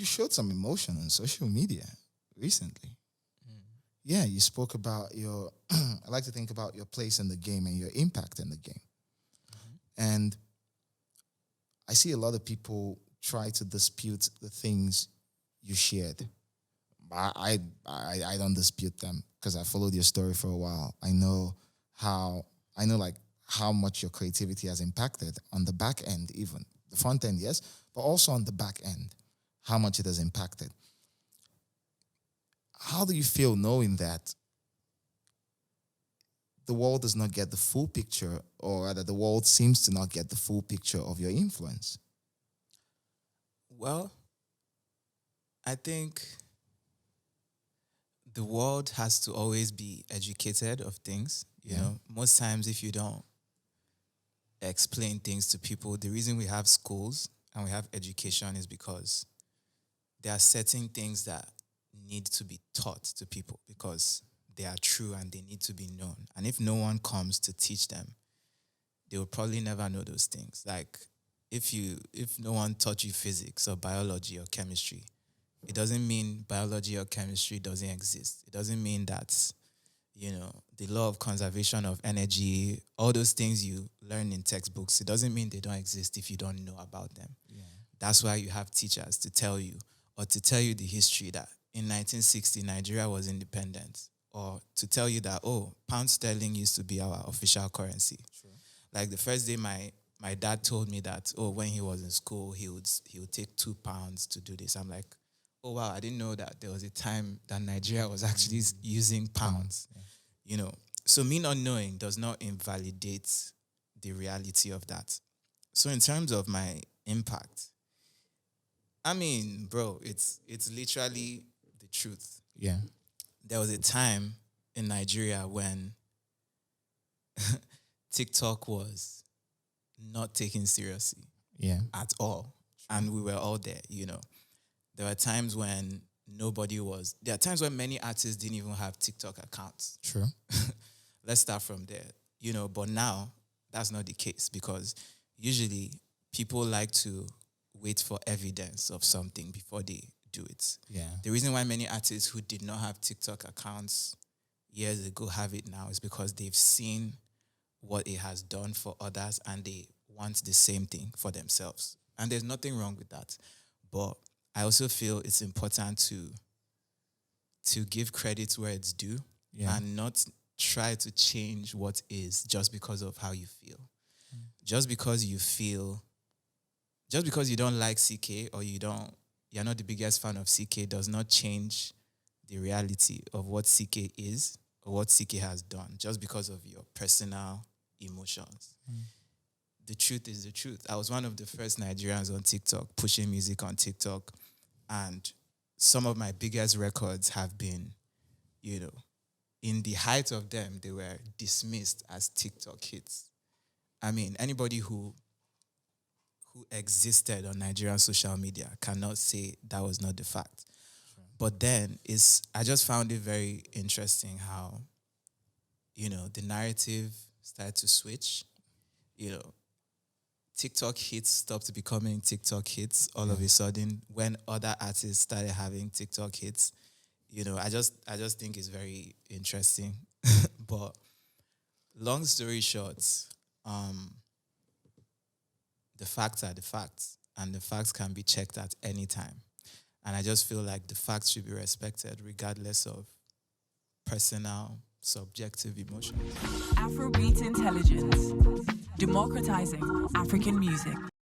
you showed some emotion on social media recently. Yeah, you spoke about your, I like to think about your place in the game and your impact in the game. And I see a lot of people try to dispute the things you shared. I don't dispute them because I followed your story for a while. I know how much your creativity has impacted on the back end, even the front end, yes, but also on the back end, how much it has impacted. How do you feel knowing that the world does not get the full picture, or rather the world seems to not get the full picture of your influence? Well, I think the world has to always be educated of things. You know, most times if you don't explain things to people, the reason we have schools and we have education is because there are certain things that need to be taught to people because they are true and they need to be known. And if no one comes to teach them, they will probably never know those things. Like if no one taught you physics or biology or chemistry, it doesn't mean biology or chemistry doesn't exist. It doesn't mean that, the law of conservation of energy, all those things you learn in textbooks, it doesn't mean they don't exist if you don't know about them. Yeah. That's why you have teachers to tell you the history that in 1960, Nigeria was independent, or to tell you that, pound sterling used to be our official currency. Sure. Like the first day my dad told me that, when he was in school, he would take £2 to do this. I'm like, oh, wow, I didn't know that there was a time that Nigeria was actually using pounds. Yeah. So me not knowing does not invalidate the reality of that. So in terms of my impact, I mean, bro, it's literally the truth. Yeah. There was a time in Nigeria when TikTok was not taken seriously at all. And we were all there, There were times when there are times when many artists didn't even have TikTok accounts. True. Let's start from there, but now that's not the case because usually people like to wait for evidence of something before they do it. Yeah. The reason why many artists who did not have TikTok accounts years ago have it now is because they've seen what it has done for others and they want the same thing for themselves. And there's nothing wrong with that. But I also feel it's important to give credit where it's due and not try to change what is just because of how you feel. Just because you don't like CKay or you're not the biggest fan of CKay does not change the reality of what CKay is or what CKay has done just because of your personal emotions. The truth is the truth. I was one of the first Nigerians on TikTok, pushing music on TikTok. And some of my biggest records have been, in the height of them, they were dismissed as TikTok hits. I mean, anybody who existed on Nigerian social media cannot say that was not the fact. Sure. But then I just found it very interesting how, the narrative started to switch. TikTok hits stopped becoming TikTok hits all of a sudden when other artists started having TikTok hits. I just think it's very interesting. But long story short, the facts are the facts, and the facts can be checked at any time. And I just feel like the facts should be respected regardless of personal, subjective emotions. Afrobeats Intelligence, democratizing African music.